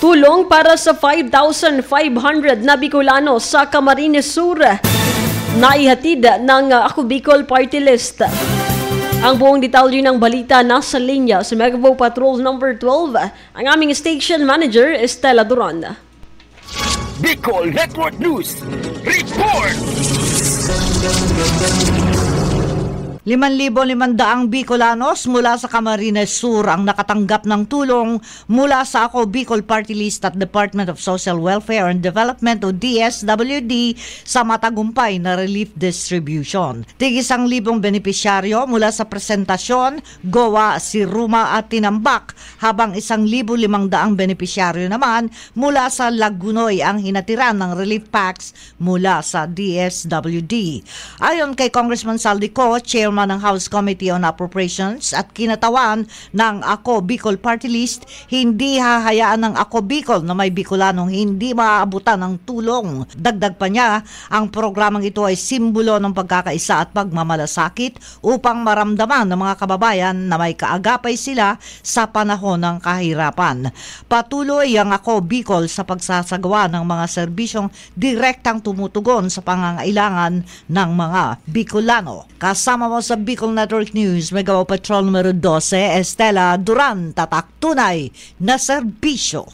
Tulong para sa 5,500 na Bicolano sa Camarines Sur. Naihatid ng Ako Bicol Party List. Ang buong detalye ng balita nasa linya sa Megavo Patrol number 12. Ang aming station manager, Estela Duran. Bicol Network News Report! 5,500 Bicolanos mula sa Camarines Sur ang nakatanggap ng tulong mula sa Ako Bicol Party List at Department of Social Welfare and Development o DSWD sa matagumpay na relief distribution. Tig-1,000 benepisyaryo mula sa presentasyon, Goa, Siruma at Tinambak, habang 1,500 benepisyaryo naman mula sa Lagunoy ang hinatiran ng relief packs mula sa DSWD. Ayon kay Congressman Saldico, Chairman ng House Committee on Appropriations at kinatawan ng Ako Bicol Party List, hindi hahayaan ng Ako Bicol na may Bicolanong hindi maaabutan ng tulong. Dagdag pa niya, ang programang ito ay simbolo ng pagkakaisa at pagmamalasakit upang maramdaman ng mga kababayan na may kaagapay sila sa panahon ng kahirapan. Patuloy ang Ako Bicol sa pagsasagawa ng mga serbisyong direktang tumutugon sa pangangailangan ng mga Bicolano. Kasama mo sa Bicol Network News, Megavo Patrol numero 12, Estela Duran, tatak tunay na serbisyo.